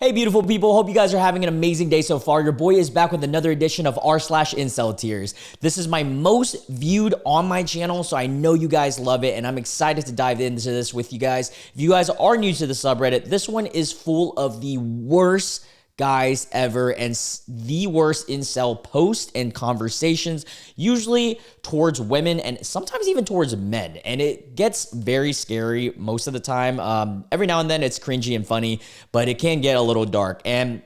Hey, beautiful people. Hope you guys are having an amazing day so far. Your boy is back with another edition of r/IncelTears. This is my most viewed on my channel, so I know you guys love it, and I'm excited to dive into this with you guys. If you guys are new to the subreddit, this one is full of the worst guys ever and the worst incel posts and conversations, usually towards women and sometimes even towards men. And it gets very scary most of the time. Every now and then it's cringy and funny, but it can get a little dark. And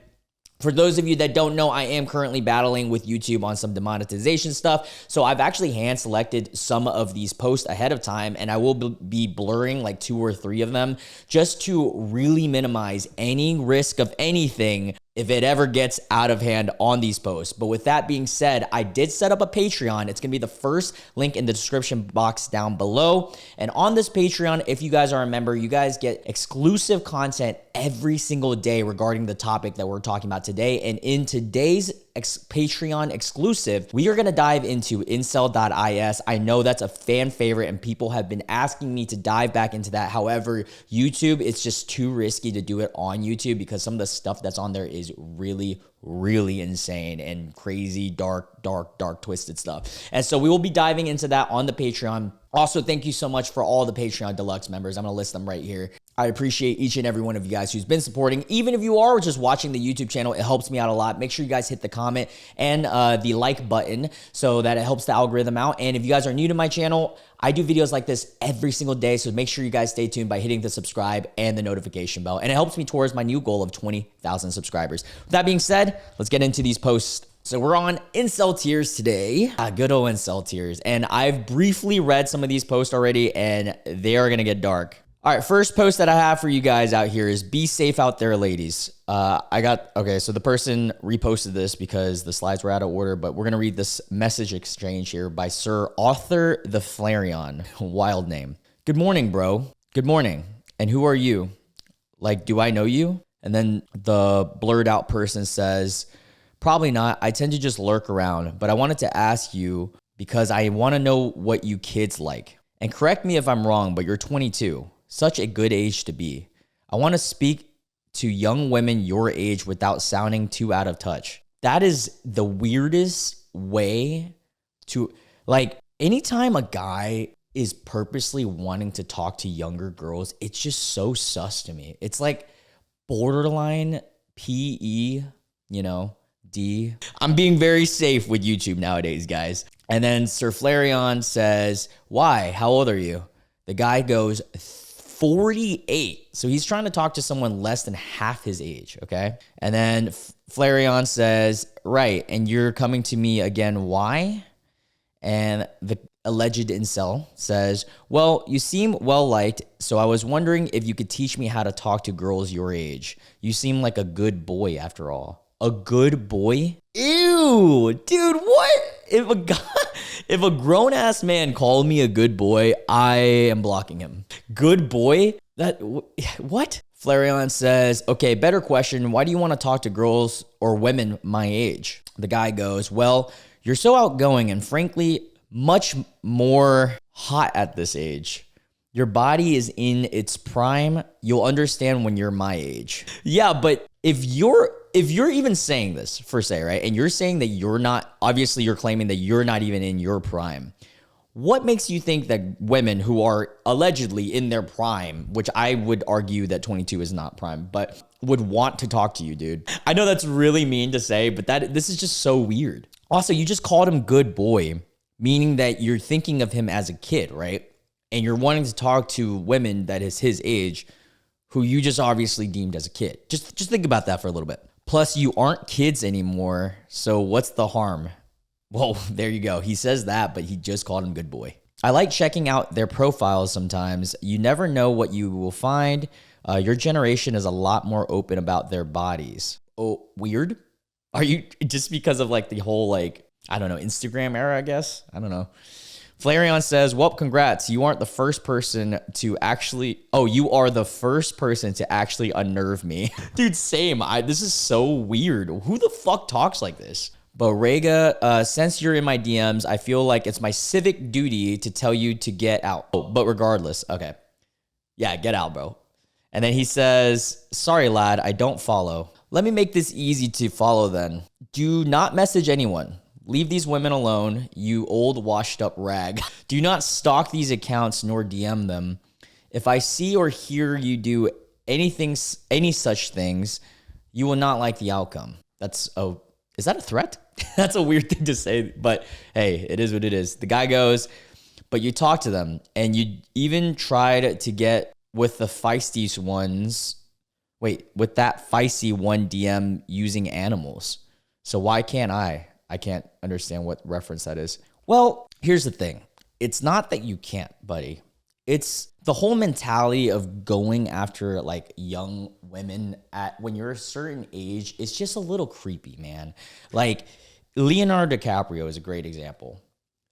for those of you that don't know, I am currently battling with YouTube on some demonetization stuff. So I've actually hand selected some of these posts ahead of time, and I will be blurring like 2 or 3 of them just to really minimize any risk of anything if it ever gets out of hand on these posts. But with that being said, I did set up a Patreon. It's going to be the first link in the description box down below. And on this Patreon, if you guys are a member, you guys get exclusive content every single day regarding the topic that we're talking about today. And in today's Patreon exclusive, we are going to dive into incel.is. I know that's a fan favorite and people have been asking me to dive back into that. However, YouTube, it's just too risky to do it on YouTube because some of the stuff that's on there is really insane and crazy, dark, twisted stuff. And so we will be diving into that on the Patreon. Also, thank you so much for all the Patreon Deluxe members. I'm going to list them right here. I appreciate each and every one of you guys who's been supporting. Even if you are just watching the YouTube channel, it helps me out a lot. Make sure you guys hit the comment and the like button so that it helps the algorithm out. And if you guys are new to my channel, I do videos like this every single day. So make sure you guys stay tuned by hitting the subscribe and the notification bell. And it helps me towards my new goal of 20,000 subscribers. With that being said, let's get into these posts. So we're on IncelTears today. Good old IncelTears. And I've briefly read some of these posts already, and they are going to get dark. All right, first post that I have for you guys out here is be safe out there, ladies. Okay, so the person reposted this because the slides were out of order, but we're going to read this message exchange here by Sir Arthur the Flareon. Wild name. Good morning, bro. Good morning. And who are you? Like, do I know you? And then the blurred out person says, probably not. I tend to just lurk around, but I wanted to ask you because I want to know what you kids like. And correct me if I'm wrong, but you're 22. Such a good age to be. I want to speak to young women your age without sounding too out of touch. That is the weirdest way to, like, anytime a guy is purposely wanting to talk to younger girls, it's just so sus to me. It's like borderline PE, D. I'm being very safe with YouTube nowadays, guys. And then Sir Flareon says, why? How old are you? The guy goes 48. So he's trying to talk to someone less than half his age, okay? And then Flareon says, right, and you're coming to me again, why? And the alleged incel says, well, you seem well-liked, so I was wondering if you could teach me how to talk to girls your age. You seem like a good boy after all. A good boy? Ew, dude, what? If a grown-ass man called me a good boy, I am blocking him. Good boy? What? Flareon says, okay, better question. Why do you want to talk to girls or women my age? The guy goes, well, you're so outgoing and frankly, much more hot at this age. Your body is in its prime. You'll understand when you're my age. Yeah, but if you're even saying this, per se, right? And you're saying that you're not, obviously you're claiming that you're not even in your prime. What makes you think that women who are allegedly in their prime, which I would argue that 22 is not prime, but would want to talk to you, dude? I know that's really mean to say, but this is just so weird. Also, you just called him good boy, meaning that you're thinking of him as a kid, right? And you're wanting to talk to women that is his age, who you just obviously deemed as a kid. Just think about that for a little bit. Plus, you aren't kids anymore, so what's the harm? Well, there you go. He says that, but he just called him good boy. I like checking out their profiles sometimes. You never know what you will find. Your generation is a lot more open about their bodies. Oh, weird? Are you, just because of like the whole, like, I don't know, Instagram era, I guess? I don't know. Flareon says, well, congrats. You aren't the first person to actually, you are the first person to actually unnerve me. Dude, same. This is so weird. Who the fuck talks like this? But Rega, since you're in my DMs, I feel like it's my civic duty to tell you to get out. But regardless, okay. Yeah, get out, bro. And then he says, sorry, lad, I don't follow. Let me make this easy to follow then. Do not message anyone. Leave these women alone, you old washed up rag. Do not stalk these accounts nor DM them. If I see or hear you do any such things, you will not like the outcome. Is that a threat? That's a weird thing to say, but hey, it is what it is. The guy goes, but you talk to them and you even tried to get with the feisty ones. Wait, with that feisty one DM using animals. So why can't I? I can't understand what reference that is. Well, here's the thing. It's not that you can't, buddy. It's the whole mentality of going after like young women when you're a certain age. It's just a little creepy, man. Like Leonardo DiCaprio is a great example.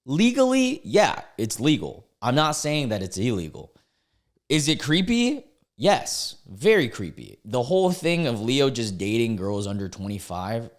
Legally, yeah, it's legal. I'm not saying that it's illegal. Is it creepy? Yes, very creepy. The whole thing of Leo just dating girls under 25,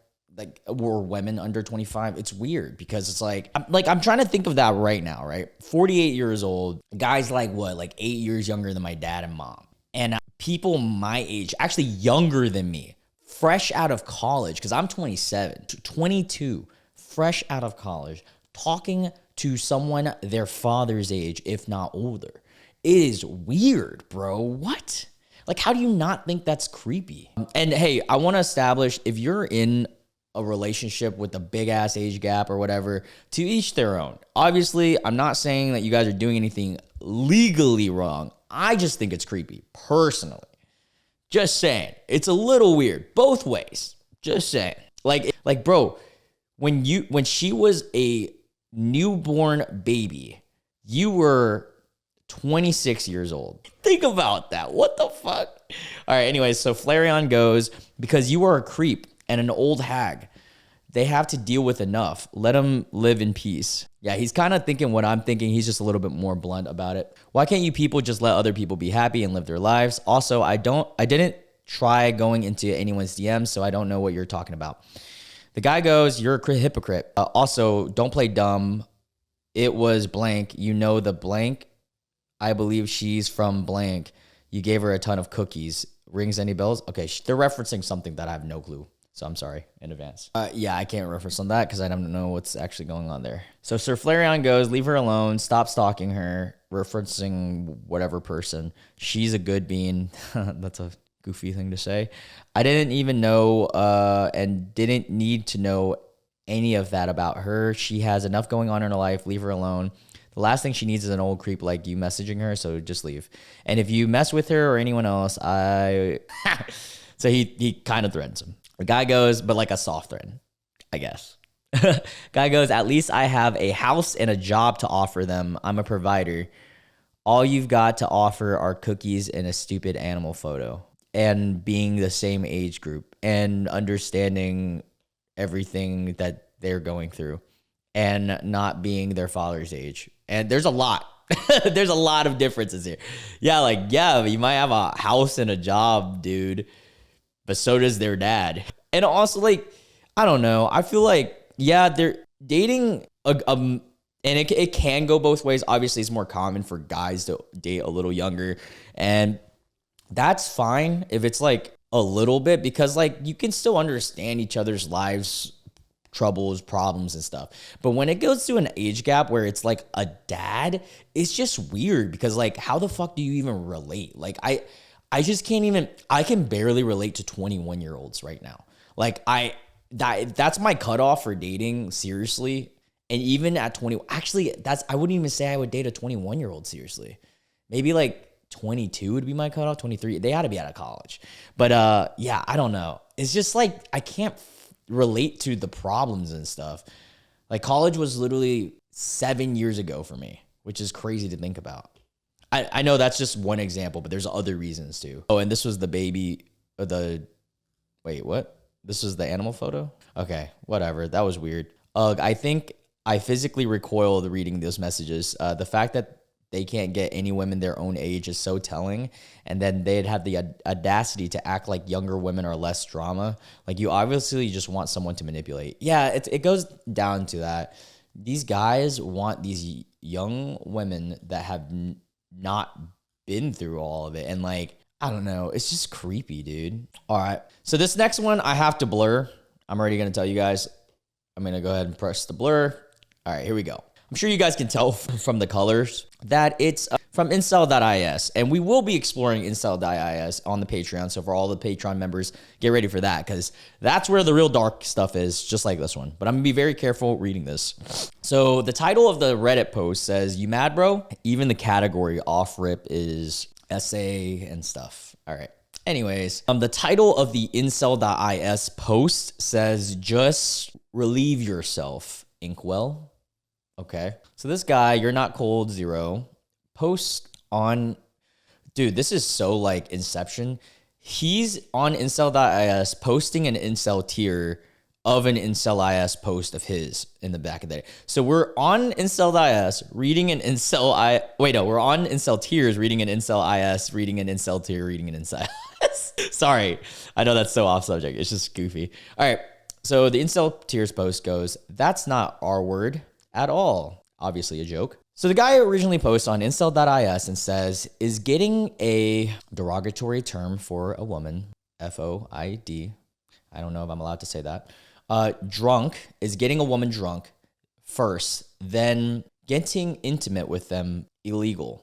or women under 25, it's weird because it's I'm trying to think of that right now, right? 48 years old, guys like 8 years younger than my dad and mom. And people my age, actually younger than me, fresh out of college, because I'm 27, 22, fresh out of college, talking to someone their father's age, if not older. It is weird, bro. What? Like, how do you not think that's creepy? And hey, I want to establish, if you're in a relationship with a big ass age gap or whatever, to each their own. Obviously, I'm not saying that you guys are doing anything legally wrong. I just think it's creepy, personally. Just saying. It's a little weird, both ways. Just saying. Like, bro, when she was a newborn baby, you were 26 years old. Think about that. What the fuck? All right, anyways, so Flareon goes, because you are a creep and an old hag. They have to deal with enough. Let them live in peace. Yeah, he's kind of thinking what I'm thinking. He's just a little bit more blunt about it. Why can't you people just let other people be happy and live their lives? Also, I didn't try going into anyone's DMs, so I don't know what you're talking about. The guy goes, you're a hypocrite. Also, don't play dumb. It was blank. You know the blank. I believe she's from blank. You gave her a ton of cookies. Rings any bells? Okay, they're referencing something that I have no clue. So I'm sorry in advance. Yeah, I can't reference on that because I don't know what's actually going on there. So Sir Flareon goes, leave her alone. Stop stalking her. Referencing whatever person. She's a good bean. That's a goofy thing to say. I didn't even know and didn't need to know any of that about her. She has enough going on in her life. Leave her alone. The last thing she needs is an old creep like you messaging her, so just leave. And if you mess with her or anyone else, So he kind of threatens him. The guy goes, but like a soft threat, I guess. Guy goes, at least I have a house and a job to offer them. I'm a provider. All you've got to offer are cookies and a stupid animal photo. And being the same age group and understanding everything that they're going through and not being their father's age. And there's a lot. There's a lot of differences here. Yeah, you might have a house and a job, dude, but so does their dad. And also, I don't know. I feel like, yeah, they're dating, and it can go both ways. Obviously, it's more common for guys to date a little younger, and that's fine if it's a little bit, because you can still understand each other's lives, troubles, problems, and stuff. But when it goes to an age gap where it's a dad, it's just weird because how the fuck do you even relate? I just can't even, I can barely relate to 21-year-olds right now. That's my cutoff for dating, seriously. And even at 20, actually, I wouldn't even say I would date a 21-year-old seriously. Maybe 22 would be my cutoff, 23. They had to be out of college. But yeah, I don't know. It's just I can't relate to the problems and stuff. College was literally 7 years ago for me, which is crazy to think about. I know that's just one example, but there's other reasons too. Oh, and this was the baby, wait, what? This was the animal photo? Okay, whatever. That was weird. I think I physically recoiled reading those messages. The fact that they can't get any women their own age is so telling. And then they'd have the audacity to act like younger women are less drama. You obviously just want someone to manipulate. Yeah, it goes down to that. These guys want these young women that have not been through all of it. And I don't know. It's just creepy, dude. All right. So this next one I have to blur. I'm already going to tell you guys. I'm going to go ahead and press the blur. All right, here we go. I'm sure you guys can tell from the colors that it's from Incel.is. And we will be exploring Incel.is on the Patreon. So for all the Patreon members, get ready for that, because that's where the real dark stuff is, just like this one. But I'm going to be very careful reading this. So the title of the Reddit post says, "You mad, bro?" Even the category off rip is essay and stuff. All right. Anyways, the title of the Incel.is post says, "Just relieve yourself, Inkwell." Okay. So this guy, You're Not Cold Zero, post on, dude, this is so like Inception. He's on Incel.is posting an Incel tier of an Incel.is post of his in the back of the day. So we're on Incel.is reading an we're on IncelTears reading an Incel.is, reading an Incel tier, reading an Incel.is. Sorry. I know that's so off subject. It's just goofy. All right. So the IncelTears post goes, "That's not our word at all." Obviously a joke. So the guy originally posts on Incel.is and says, "Is getting a derogatory term for a woman, FOID, I don't know if I'm allowed to say that, drunk, is getting a woman drunk first, then getting intimate with them illegal?"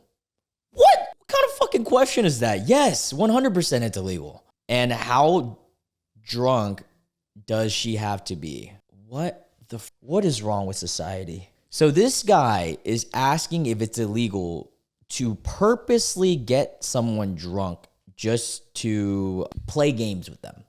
What kind of fucking question is that? Yes, 100% it's illegal. And how drunk does she have to be? What is wrong with society? So this guy is asking if it's illegal to purposely get someone drunk just to play games with them.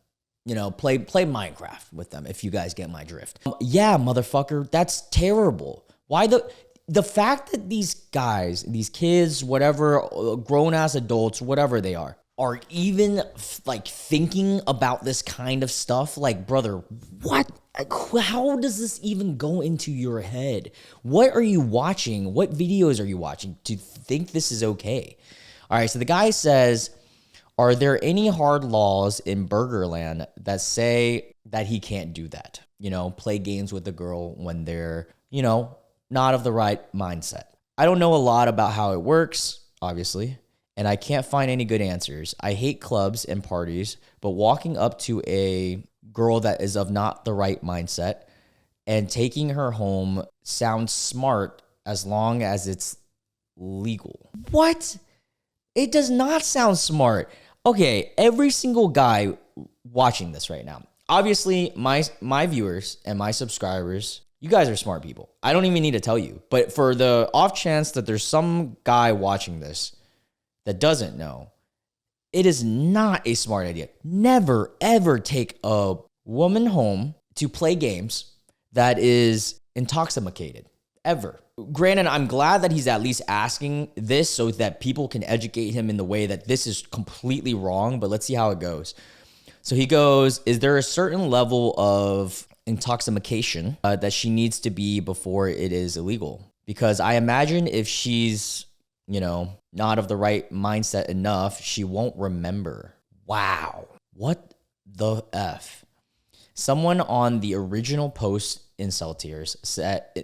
You know, play Minecraft with them, if you guys get my drift. Yeah, motherfucker, that's terrible. Why the fact that these guys, these kids, whatever, grown-ass adults, whatever they are even like thinking about this kind of stuff, like, brother, what? How does this even go into your head? What are you watching? What videos are you watching to think this is okay? All right, so the guy says, "Are there any hard laws in Burgerland that say that he can't do that? You know, play games with a girl when they're, you know, not of the right mindset." I don't know a lot about how it works, obviously, and I can't find any good answers. I hate clubs and parties, but walking up to a girl that is of not the right mindset and taking her home sounds smart as long as it's legal. What? It does not sound smart. Okay, every single guy watching this right now, obviously my viewers and my subscribers, you guys are smart people. I don't even need to tell you. But for the off chance that there's some guy watching this that doesn't know, it is not a smart idea. Never, ever take a woman home to play games that is intoxicated. Ever. Granted, I'm glad that he's at least asking this so that people can educate him in the way that this is completely wrong, but let's see how it goes. So he goes, "Is there a certain level of intoxication that she needs to be before it is illegal? Because I imagine if she's, you know, not of the right mindset enough, she won't remember." Wow. What the F? Someone on the original post IncelTears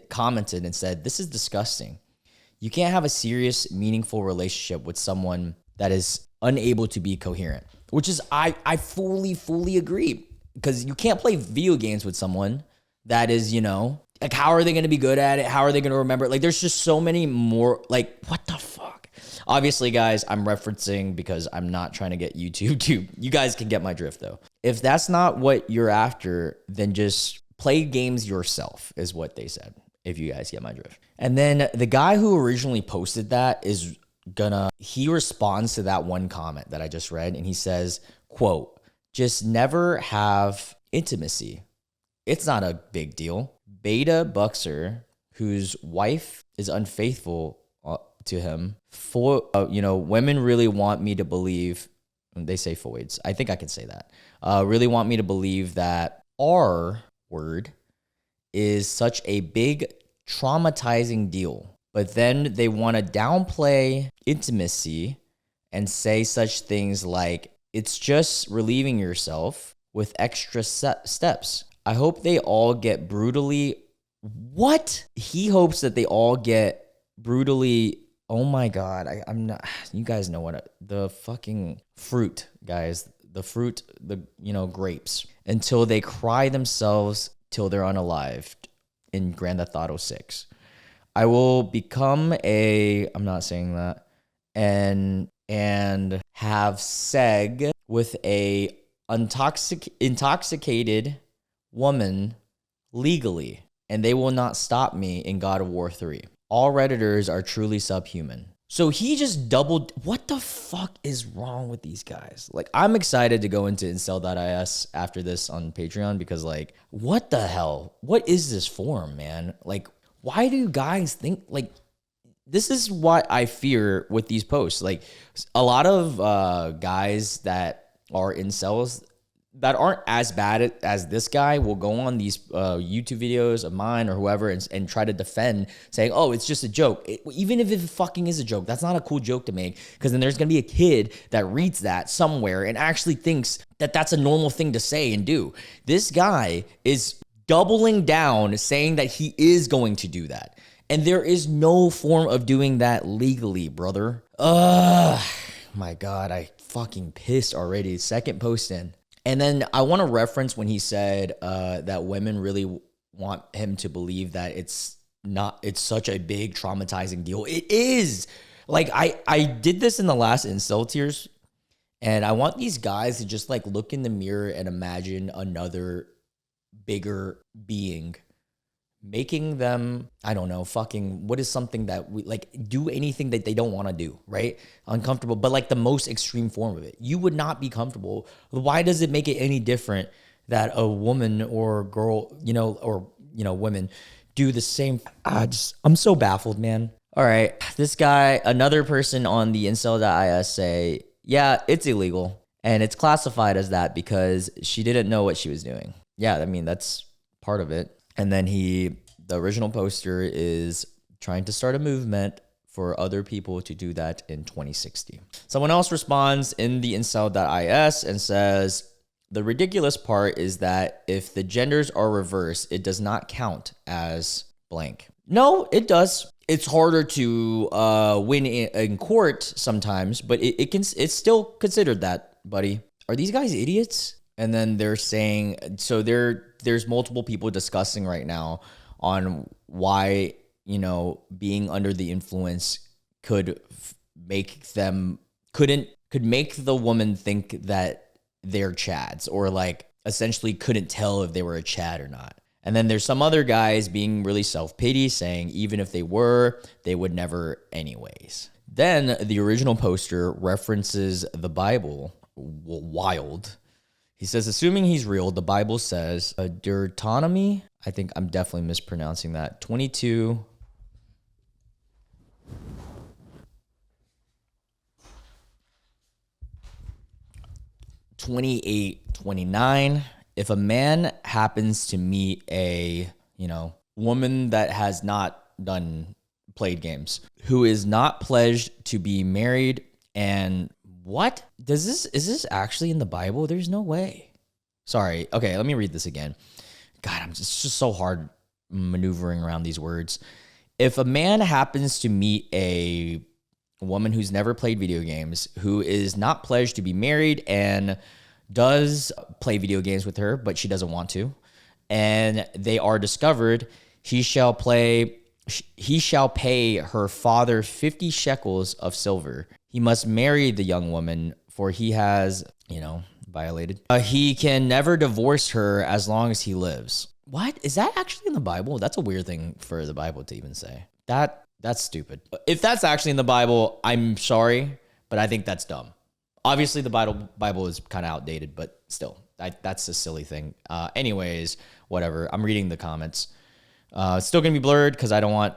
commented and said, "This is disgusting. You can't have a serious, meaningful relationship with someone that is unable to be coherent." Which is, I fully agree. Because you can't play video games with someone that is, you know, like, how are they going to be good at it? How are they going to remember it? Like, there's just so many more, like, what the fuck? Obviously, guys, I'm referencing because I'm not trying to get YouTube to, you guys can get my drift, though. If that's not what you're after, then just play games yourself, is what they said, if you guys get my drift. And then the guy who originally posted that he responds to that one comment that I just read, and he says, quote, "Just never have intimacy. It's not a big deal. Beta Buxer, whose wife is unfaithful to him, women really want me to believe," they say foids, I think I can say that, "really want me to believe that our word is such a big traumatizing deal. But then they want to downplay intimacy and say such things like, it's just relieving yourself with extra steps. I hope they all get brutally..." What? He hopes that they all get brutally Oh my God. I'm not, you guys know the fucking fruit, guys, the fruit, grapes, until they cry themselves till they're unalived in Grand Theft Auto 6. I will become I'm not saying that, and have seg with a intoxicated woman legally, and they will not stop me in God of War 3. All Redditors are truly subhuman. So he just doubled. What the fuck is wrong with these guys? Like, I'm excited to go into incel.is after this on Patreon because, like, what the hell? What is this forum, man? Like, why do guys think, like, this is what I fear with these posts. Like, a lot of guys that are incels that aren't as bad as this guy will go on these YouTube videos of mine or whoever and try to defend, saying, oh, it's just a joke. Even if it fucking is a joke, that's not a cool joke to make, because then there's going to be a kid that reads that somewhere and actually thinks that that's a normal thing to say and do. This guy is doubling down, saying that he is going to do that. And there is no form of doing that legally, brother. My God, I fucking pissed already. Second post in. And then I want to reference when he said that women really want him to believe that it's such a big traumatizing deal. It is. Like, I did this in the last IncelTears, and I want these guys to just like look in the mirror and imagine another bigger being making them, I don't know, fucking, what is something that we like, do anything that they don't want to do, right? Uncomfortable, but like the most extreme form of it. You would not be comfortable. Why does it make it any different that a woman or girl, women do the same? I'm so baffled, man. All right, this guy, another person on the incel.is say, yeah, it's illegal. And it's classified as that because she didn't know what she was doing. Yeah, I mean, that's part of it. And then the original poster is trying to start a movement for other people to do that in 2060. Someone else responds in the incel.is and says, the ridiculous part is that if the genders are reversed, it does not count as blank. No, it does. It's harder to win in court sometimes, but it's still considered that, buddy. Are these guys idiots? And then they're saying, so there's multiple people discussing right now on why, being under the influence could make the woman think that they're chads, or like essentially couldn't tell if they were a chad or not. And then there's some other guys being really self-pity, saying even if they were, they would never anyways. Then the original poster references the Bible. Wild. He says, assuming he's real, the Bible says, Deuteronomy, I think I'm definitely mispronouncing that, 22, (28) 29. If a man happens to meet a, woman that has not played games, who is not pledged to be married, and what? Is this actually in the Bible? There's no way. Sorry. Okay, let me read this again. God, it's just so hard maneuvering around these words. If a man happens to meet a woman who's never played video games, who is not pledged to be married and does play video games with her, but she doesn't want to, and they are discovered, he shall pay her father 50 shekels of silver. He must marry the young woman, for he has, violated. He can never divorce her as long as he lives. What? Is that actually in the Bible? That's a weird thing for the Bible to even say. That's stupid. If that's actually in the Bible, I'm sorry, but I think that's dumb. Obviously, the Bible is kind of outdated, but still, that's a silly thing. Anyways, whatever. I'm reading the comments. It's still going to be blurred because I don't want,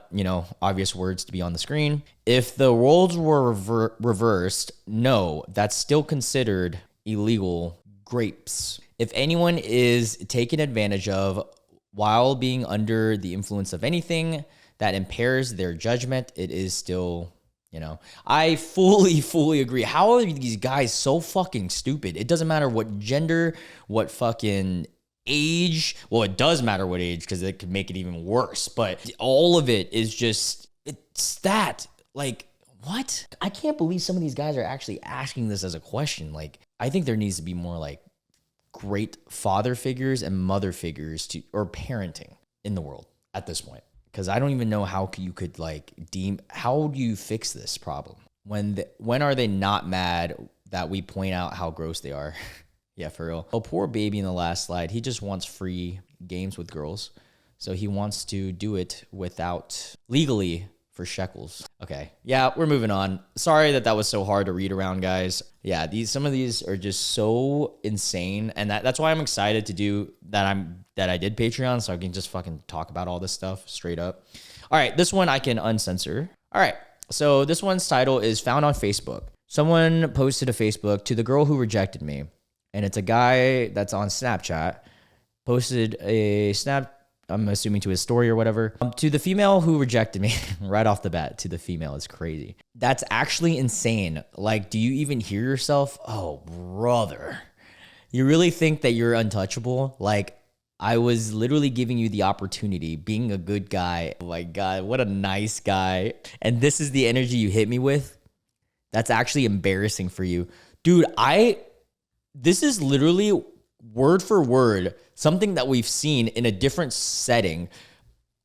obvious words to be on the screen. If the roles were reversed, no, that's still considered illegal grapes. If anyone is taken advantage of while being under the influence of anything that impairs their judgment, it is still, I fully agree. How are these guys so fucking stupid? It doesn't matter what gender, what fucking age. Well, it does matter what age because it could make it even worse. But all of it is just, it's that. Like, What? I can't believe some of these guys are actually asking this as a question. Like, I think there needs to be more like great father figures and mother figures to, or parenting in the world at this point. Because I don't even know how you could like how do you fix this problem? When are they not mad that we point out how gross they are? Yeah, for real. Oh, poor baby in the last slide. He just wants free games with girls. So he wants to do it without legally for shekels. Okay. Yeah, we're moving on. Sorry that was so hard to read around, guys. Yeah, some of these are just so insane. And that's why I'm excited to do that. I did Patreon, so I can just fucking talk about all this stuff straight up. All right, this one I can uncensor. All right. So this one's title is found on Facebook. Someone posted a Facebook to the girl who rejected me. And it's a guy that's on Snapchat, posted a snap, I'm assuming to his story or whatever, to the female who rejected me right off the bat. To the female is crazy. That's actually insane. Like, do you even hear yourself? Oh, brother. You really think that you're untouchable? Like, I was literally giving you the opportunity, being a good guy. Oh my God, what a nice guy. And this is the energy you hit me with? That's actually embarrassing for you. Dude, this is literally word for word something that we've seen in a different setting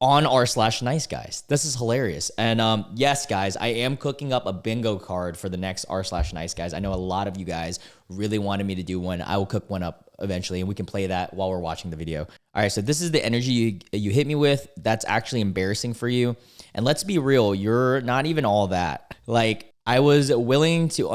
on r/nice guys. This is hilarious. And yes, guys, I am cooking up a bingo card for the next r/nice guys. I know a lot of you guys really wanted me to do one. I will cook one up eventually, and we can play that while we're watching the video. All right, so this is the energy you hit me with. That's actually embarrassing for you. And let's be real, you're not even all that. Like, I was willing to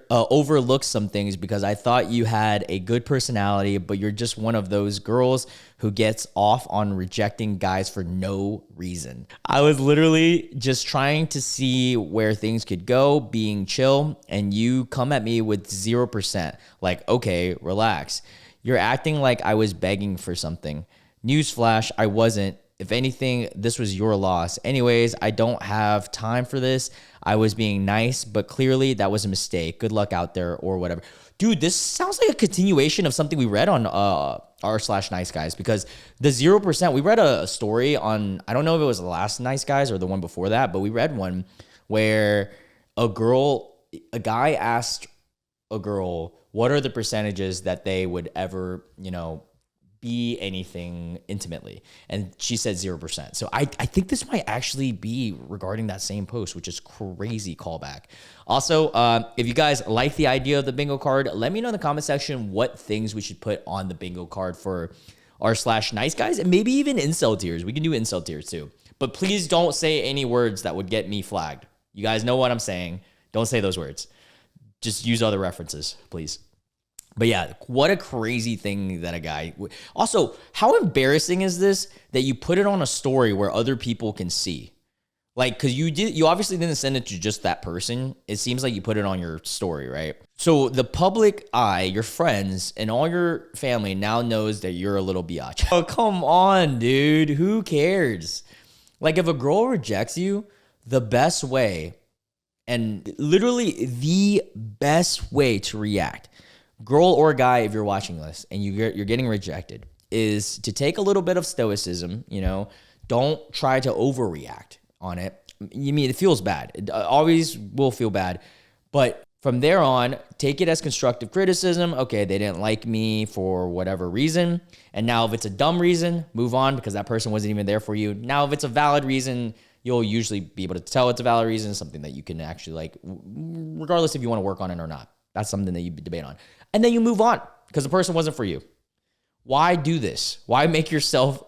overlook some things because I thought you had a good personality, but you're just one of those girls who gets off on rejecting guys for no reason. I was literally just trying to see where things could go, being chill, and you come at me with 0%. Like, okay, relax. You're acting like I was begging for something. Newsflash, I wasn't. If anything, this was your loss. Anyways, I don't have time for this. I was being nice, but clearly that was a mistake. Good luck out there or whatever. Dude, this sounds like a continuation of something we read on r/nice guys, because the 0%, we read a story on, I don't know if it was the last nice guys or the one before that, but we read one where a guy asked a girl, what are the percentages that they would ever, be anything intimately, and she said 0%. So I think this might actually be regarding that same post, which is crazy callback. Also, if you guys like the idea of the bingo card, let me know in the comment section what things we should put on the bingo card for r/nice guys, and maybe even IncelTears. We can do IncelTears too, but please don't say any words that would get me flagged. You guys know what I'm saying. Don't say those words. Just use other references, please. But yeah, what a crazy thing that a guy. Also, how embarrassing is this that you put it on a story where other people can see? Like, because you obviously didn't send it to just that person. It seems like you put it on your story, right? So the public eye, your friends, and all your family now knows that you're a little biatch. Oh, come on, dude. Who cares? Like, if a girl rejects you, the best way, and literally the best way to react, girl or guy, if you're watching this and you're getting rejected, is to take a little bit of stoicism. Don't try to overreact on it. It feels bad. It always will feel bad. But from there on, take it as constructive criticism. Okay, they didn't like me for whatever reason. And now if it's a dumb reason, move on, because that person wasn't even there for you. Now, if it's a valid reason, you'll usually be able to tell it's a valid reason, something that you can actually like, regardless if you want to work on it or not. That's something that you debate on. And then you move on because the person wasn't for you. Why do this? Why make yourself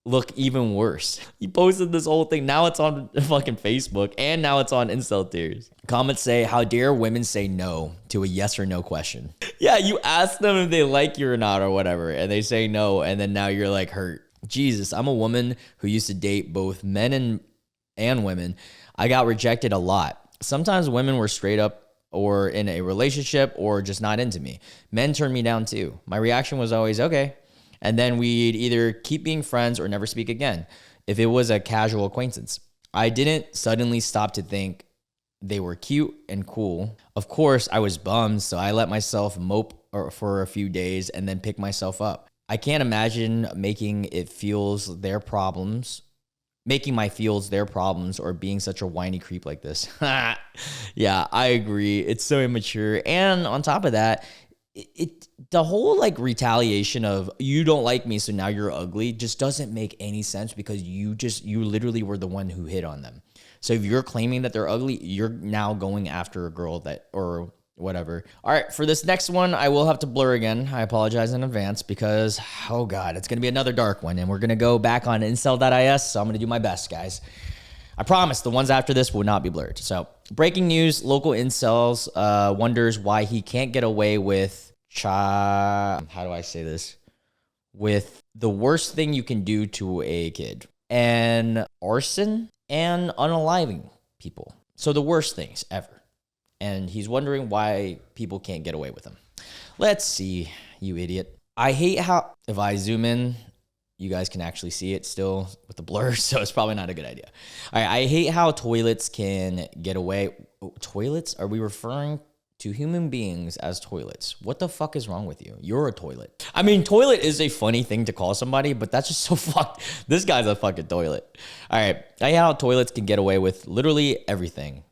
look even worse? You posted this whole thing. Now it's on fucking Facebook, and now it's on IncelTears. Comments say, how dare women say no to a yes or no question? Yeah, you ask them if they like you or not or whatever, and they say no, and then now you're like hurt. Jesus, I'm a woman who used to date both men and women. I got rejected a lot. Sometimes women were straight up or in a relationship or just not into me. Men turned me down too. My reaction was always, okay. And then we'd either keep being friends or never speak again if it was a casual acquaintance. I didn't suddenly stop to think they were cute and cool. Of course, I was bummed, so I let myself mope for a few days and then pick myself up. I can't imagine making it feels their problems making my feels their problems or being such a whiny creep like this. Yeah, I agree. It's so immature. And on top of that, the whole like retaliation of you don't like me, so now you're ugly just doesn't make any sense because you literally were the one who hit on them. So if you're claiming that they're ugly, you're now going after a girl that, or whatever. All right, for this next one, I will have to blur again. I apologize in advance because, oh God, it's going to be another dark one. And we're going to go back on incel.is, so I'm going to do my best, guys. I promise the ones after this will not be blurred. So breaking news, local incels wonders why he can't get away with, how do I say this? With the worst thing you can do to a kid. And arson and unaliving people. So the worst things ever. And he's wondering why people can't get away with them. Let's see, you idiot. I hate how, if I zoom in, you guys can actually see it still with the blur, so it's probably not a good idea. All right, I hate how toilets can get away. Oh, toilets? Are we referring to human beings as toilets? What the fuck is wrong with you? You're a toilet. I mean, toilet is a funny thing to call somebody, but that's just so fucked. This guy's a fucking toilet. All right, I hate how toilets can get away with literally everything.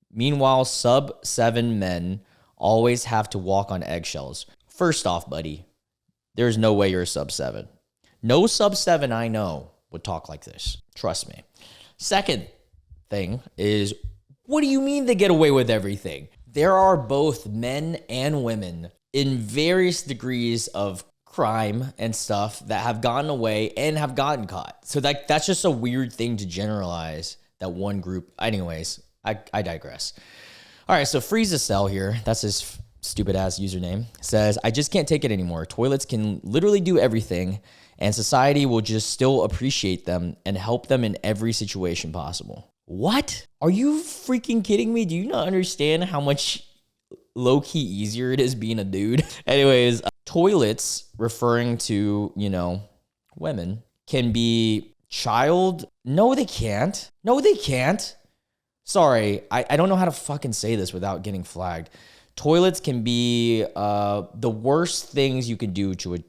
Meanwhile, sub-7 men always have to walk on eggshells. First off, buddy, there's no way you're a sub-7. No sub-7 I know would talk like this. Trust me. Second thing is, what do you mean they get away with everything? There are both men and women in various degrees of crime and stuff that have gotten away and have gotten caught. So that's just a weird thing to generalize that one group. Anyways, I digress. All right, so Freeze a Cell here, that's his stupid ass username, says, I just can't take it anymore. Toilets can literally do everything, and society will just still appreciate them and help them in every situation possible. What? Are you freaking kidding me? Do you not understand how much low-key easier it is being a dude? Anyways, toilets, referring to, you know, women, can be child. No, they can't. No, they can't. Sorry, I don't know how to fucking say this without getting flagged. Toilets can be the worst things you can do to,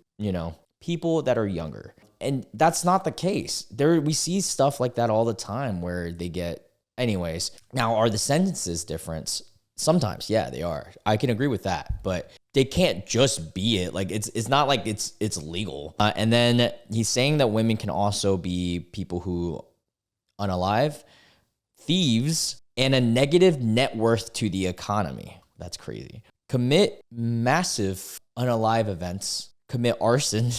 people that are younger. And that's not the case. We see stuff like that all the time where they get, anyways. Now, are the sentences different? Sometimes, yeah, they are. I can agree with that, but they can't just be it. Like it's not like it's legal. And then he's saying that women can also be people who unalive, thieves, and a negative net worth to the economy. That's crazy. Commit massive unalive events, commit arson,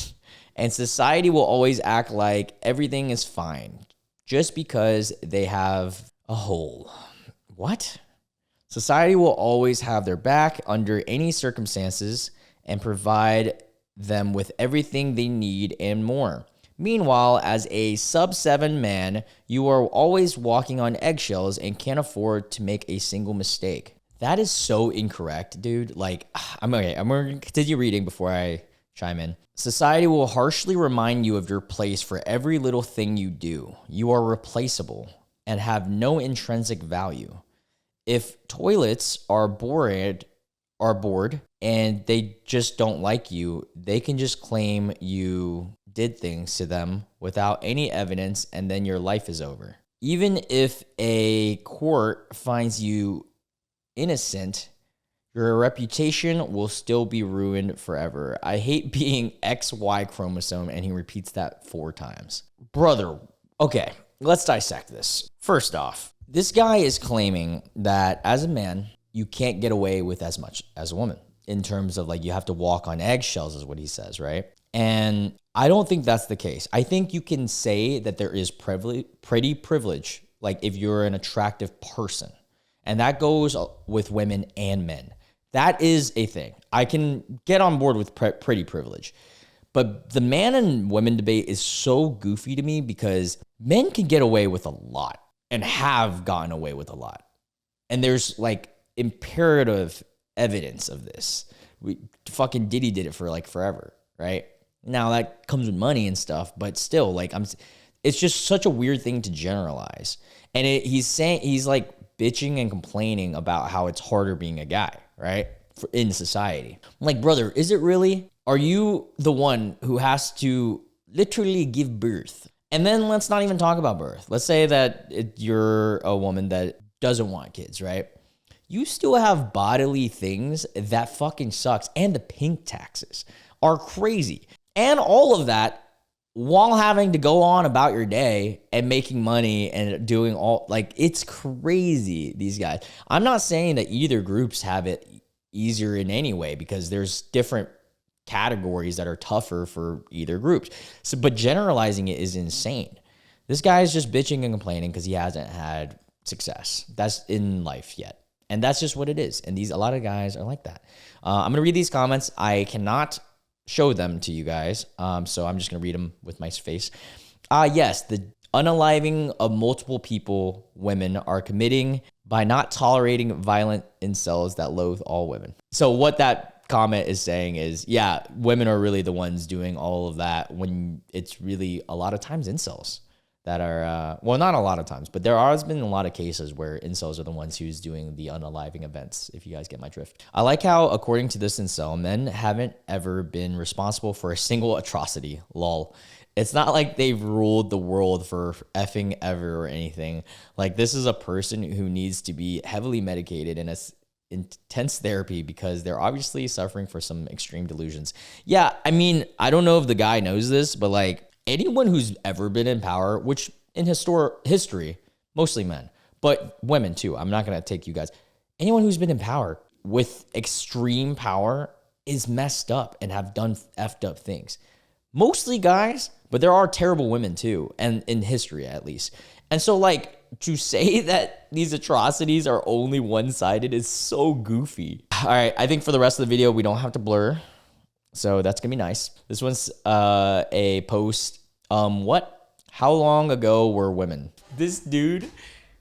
and society will always act like everything is fine just because they have a hole. What? Society will always have their back under any circumstances and provide them with everything they need and more. Meanwhile, as a sub-7 man, you are always walking on eggshells and can't afford to make a single mistake. That is so incorrect, dude. Like, I'm going to continue reading before I chime in. Society will harshly remind you of your place for every little thing you do. You are replaceable and have no intrinsic value. If toilets are bored and they just don't like you, they can just claim you did things to them without any evidence, and then your life is over. Even if a court finds you innocent, your reputation will still be ruined forever. I hate being XY chromosome, and he repeats that 4 times. Brother, okay, let's dissect this. First off, this guy is claiming that as a man, you can't get away with as much as a woman in terms of like you have to walk on eggshells is what he says, right? And I don't think that's the case. I think you can say that there is pretty privilege, like if you're an attractive person. And that goes with women and men. That is a thing. I can get on board with pretty privilege. But the man and women debate is so goofy to me because men can get away with a lot and have gotten away with a lot. And there's like imperative evidence of this. Fucking Diddy did it for like forever, right? Now that comes with money and stuff, but still, like it's just such a weird thing to generalize. And he's like bitching and complaining about how it's harder being a guy, right? In society. I'm like, brother, is it really? Are you the one who has to literally give birth And then let's not even talk about birth. Let's say that you're a woman that doesn't want kids, right? You still have bodily things that fucking sucks. And the pink taxes are crazy. And all of that while having to go on about your day and making money and doing all, like, it's crazy, these guys. I'm not saying that either groups have it easier in any way, because there's different categories that are tougher for either groups. So, but generalizing it is insane. This guy is just bitching and complaining because he hasn't had success. That's in life yet. And that's just what it is. And a lot of guys are like that. I'm going to read these comments. I cannot show them to you guys. So I'm just going to read them with my face. Yes, the unaliving of multiple people, women, are committing by not tolerating violent incels that loathe all women. So what that comment is saying is, yeah, women are really the ones doing all of that, when it's really a lot of times incels that are, well, not a lot of times, but there has been a lot of cases where incels are the ones who's doing the unaliving events, if you guys get my drift. I like how, according to this incel, men haven't ever been responsible for a single atrocity, lol. It's not like they've ruled the world for effing ever or anything. Like, this is a person who needs to be heavily medicated in intense therapy because they're obviously suffering for some extreme delusions. Yeah, I mean, I don't know if the guy knows this, but like, anyone who's ever been in power, which in history, mostly men, but women too. I'm not going to take you guys. Anyone who's been in power with extreme power is messed up and have done effed up things. Mostly guys, but there are terrible women too, and in history at least. And so, like, to say that these atrocities are only one-sided is so goofy. All right, I think for the rest of the video, we don't have to blur. So that's going to be nice. This one's a post. How long ago were women? This dude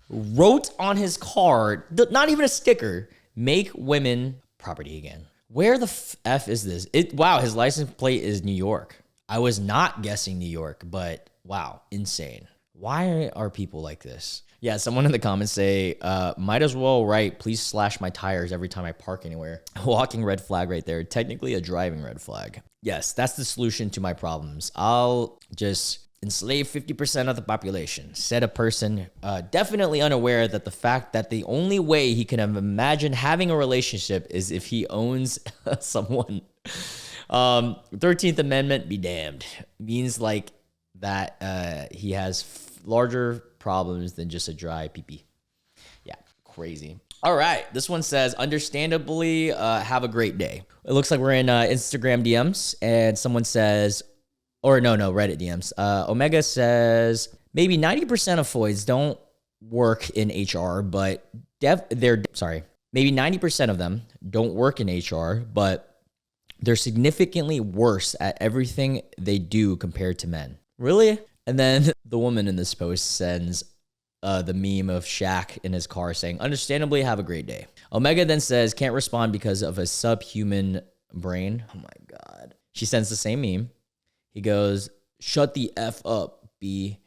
wrote on his card, not even a sticker, make women property again. Where the F is this? Wow, his license plate is New York. I was not guessing New York, but wow, insane. Why are people like this? Yeah, someone in the comments say, might as well write, please slash my tires every time I park anywhere. Walking red flag right there. Technically a driving red flag. Yes, that's the solution to my problems. I'll just enslave 50% of the population. Said a person definitely unaware that the fact that the only way he can imagine having a relationship is if he owns someone. 13th Amendment, be damned. Means like that he has larger problems than just a dry pee-pee. Yeah, crazy. All right, this one says, understandably, have a great day. It looks like we're in Instagram DMs, and someone says, or no, Reddit DMs. Omega says, maybe 90% of Floyds don't work in HR, but maybe 90% of them don't work in HR, but they're significantly worse at everything they do compared to men. Really? And then the woman in this post sends the meme of Shaq in his car saying, understandably, have a great day. Omega then says, can't respond because of a subhuman brain. Oh my God. She sends the same meme. He goes, shut the F up, B.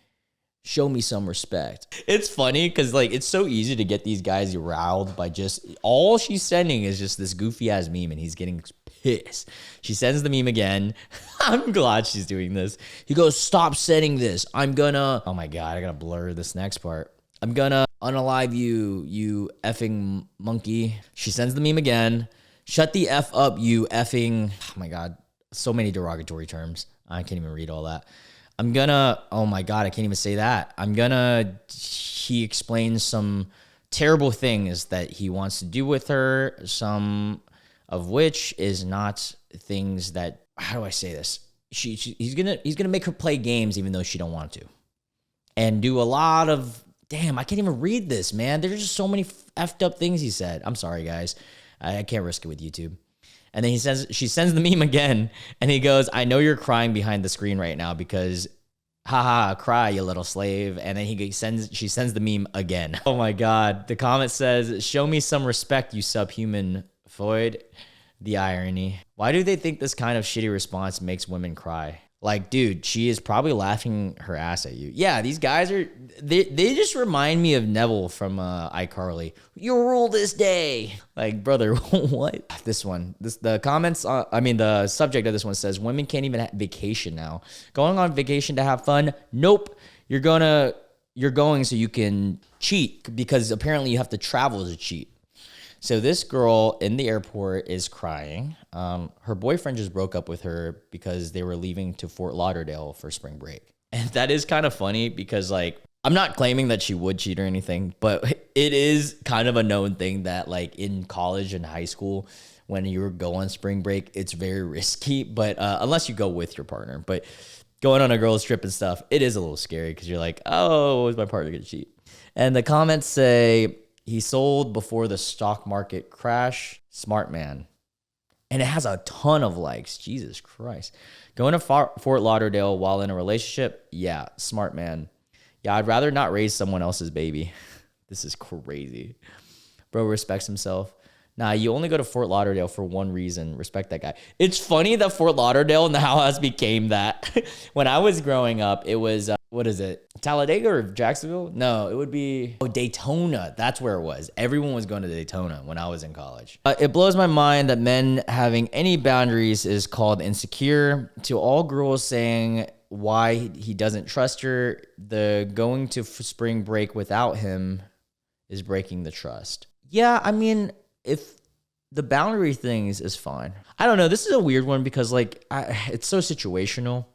Show me some respect. It's funny because, like, it's so easy to get these guys riled by just, all she's sending is just this goofy ass meme, and he's getting pissed. She sends the meme again. I'm glad she's doing this. He goes, stop sending this. I'm gonna, oh my God, I gotta blur this next part. I'm gonna unalive you, you effing monkey. She sends the meme again. Shut the F up, you effing, oh my God, so many derogatory terms. I can't even read all that. I'm gonna, oh my God, I can't even say that. He explains some terrible things that he wants to do with her, some of which is not things that, how do I say this? He's gonna make her play games even though she don't want to. And do a lot of, damn, I can't even read this, man. There's just so many effed up things he said. I'm sorry, guys. I can't risk it with YouTube. And then she sends the meme again, and he goes, I know you're crying behind the screen right now because, haha, cry, you little slave. And then she sends the meme again. Oh my God. The comment says, show me some respect, you subhuman Floyd. The irony. Why do they think this kind of shitty response makes women cry? Like, dude, she is probably laughing her ass at you. Yeah, these guys are, they just remind me of Neville from iCarly. You rule this day. Like, brother, what? The comments, the subject of this one says, women can't even vacation now. Going on vacation to have fun? Nope. You're going so you can cheat, because apparently you have to travel to cheat. So this girl in the airport is crying. Her boyfriend just broke up with her because they were leaving to Fort Lauderdale for spring break. And that is kind of funny because, like, I'm not claiming that she would cheat or anything, but it is kind of a known thing that, like, in college and high school, when you go on spring break, it's very risky. But unless you go with your partner. But going on a girls trip and stuff, it is a little scary because you're like, oh, is my partner going to cheat? And the comments say, he sold before the stock market crash. Smart man. And it has a ton of likes. Jesus Christ. Going to Fort Lauderdale while in a relationship? Yeah, smart man. Yeah, I'd rather not raise someone else's baby. This is crazy. Bro respects himself. Nah, you only go to Fort Lauderdale for one reason. Respect that guy. It's funny that Fort Lauderdale now has became that. When I was growing up, it was, what is it? Talladega or Jacksonville? No, it would be Daytona. That's where it was. Everyone was going to Daytona when I was in college. It blows my mind that men having any boundaries is called insecure. To all girls saying why he doesn't trust her, the going to spring break without him is breaking the trust. Yeah, I mean, if the boundary things is fine. I don't know. This is a weird one because, like, it's so situational.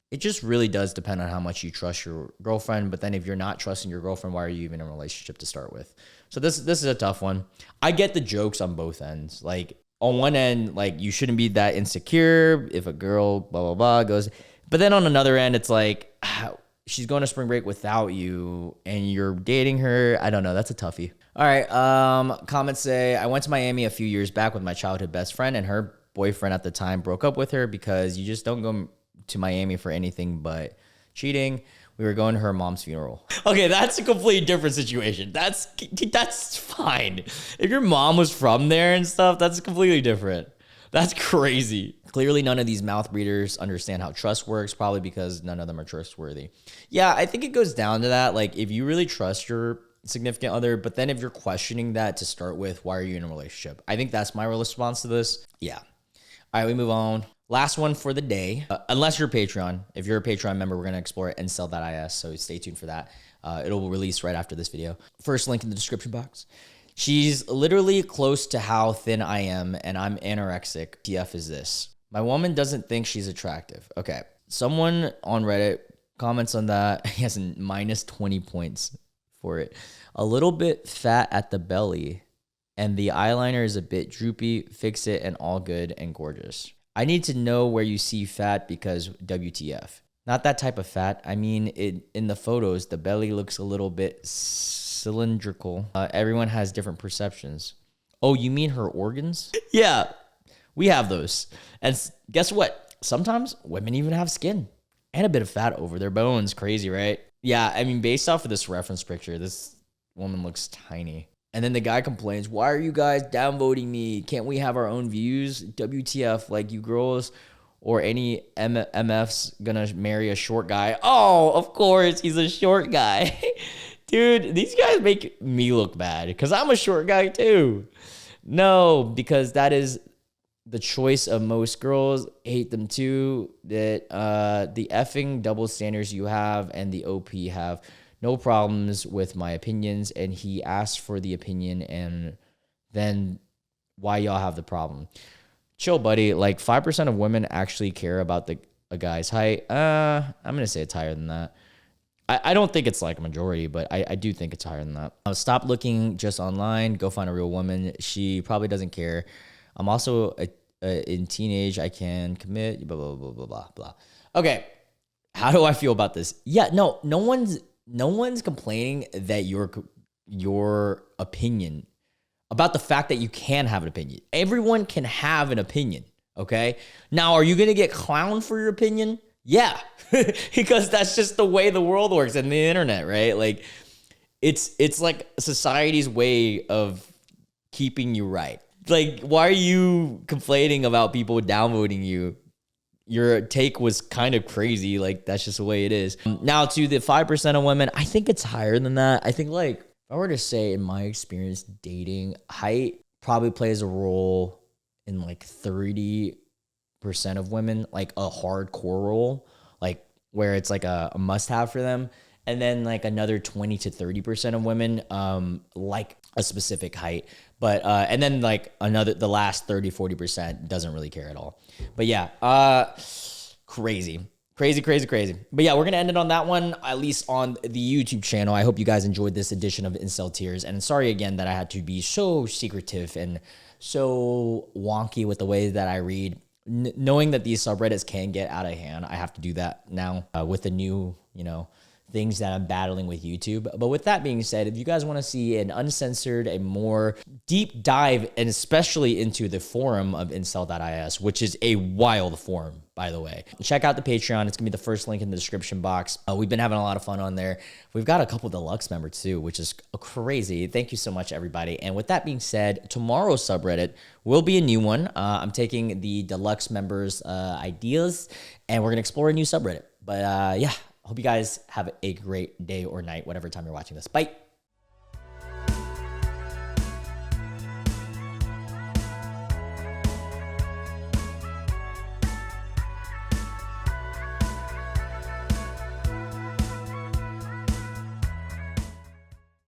It just really does depend on how much you trust your girlfriend. But then if you're not trusting your girlfriend, why are you even in a relationship to start with? So this is a tough one. I get the jokes on both ends. Like, on one end, like, you shouldn't be that insecure if a girl blah blah blah goes. But then on another end, it's like, she's going to spring break without you and you're dating her. I don't know. That's a toughie. All right. Comments say, I went to Miami a few years back with my childhood best friend, and her boyfriend at the time broke up with her because you just don't go to Miami for anything but cheating. We were going to her mom's funeral. Okay, that's a completely different situation. That's fine. If your mom was from there and stuff, that's completely different. That's crazy. Clearly, none of these mouth breeders understand how trust works, probably because none of them are trustworthy. Yeah, I think it goes down to that. Like, if you really trust your significant other, but then if you're questioning that to start with, why are you in a relationship? I think that's my response to this. Yeah. All right, we move on. Last one for the day. Unless you're a Patreon. If you're a Patreon member, we're going to explore it and IncelTears, so stay tuned for that. It'll release right after this video. First link in the description box. She's literally close to how thin I am, and I'm anorexic. TF is this. My woman doesn't think she's attractive. Okay. Someone on Reddit comments on that. He has a minus 20 points for it. A little bit fat at the belly, and the eyeliner is a bit droopy. Fix it and all good and gorgeous. I need to know where you see fat because WTF. Not that type of fat. I mean, in the photos, the belly looks a little bit cylindrical. Everyone has different perceptions. Oh, you mean her organs? Yeah, we have those. And guess what? Sometimes women even have skin and a bit of fat over their bones. Crazy, right? Yeah, I mean, based off of this reference picture, this woman looks tiny. And then the guy complains, why are you guys downvoting me? Can't we have our own views? WTF, like, you girls or any MF's gonna marry a short guy? Oh, of course, he's a short guy. Dude, these guys make me look bad because I'm a short guy too. No, because that is the choice of most girls. Hate them too. That the effing double standards you have and the OP have. No problems with my opinions, and he asked for the opinion, and then why y'all have the problem? Chill, buddy. Like, 5% of women actually care about a guy's height. I'm gonna say it's higher than that. I don't think it's like a majority, but I do think it's higher than that. Stop looking just online. Go find a real woman. She probably doesn't care. I'm also in teenage. I can commit. Blah blah blah blah blah blah. Okay, how do I feel about this? Yeah, no one's complaining that your opinion about the fact that you can have an opinion. Everyone can have an opinion, okay? Now, are you going to get clowned for your opinion? Yeah, because that's just the way the world works and the internet, right? Like, it's like society's way of keeping you right. Like, why are you complaining about people downvoting you? your take was kind of crazy. Like, that's just the way it is. Now, to the 5% of women, I think it's higher than that. I think, like, if I were to say, in my experience dating, height probably plays a role in like 30% of women, like a hardcore role, like where it's like a must have for them. And then like another 20 to 30% of women, like a specific height. But, and then like the last 30-40% doesn't really care at all. But yeah, crazy. But yeah, we're going to end it on that one, at least on the YouTube channel. I hope you guys enjoyed this edition of IncelTears. And sorry again that I had to be so secretive and so wonky with the way that I read. Knowing that these subreddits can get out of hand, I have to do that now with the new, things that I'm battling with YouTube. But with that being said, if you guys want to see an uncensored, a more deep dive, and especially into the forum of incel.is, which is a wild forum, by the way, check out the Patreon. It's gonna be the first link in the description box. We've been having a lot of fun on there. We've got a couple deluxe members too, which is crazy. Thank you so much, everybody. And with that being said, tomorrow's subreddit will be a new one. I'm taking the deluxe members' ideas, and we're gonna explore a new subreddit. But yeah. Hope you guys have a great day or night, whatever time you're watching this. Bye.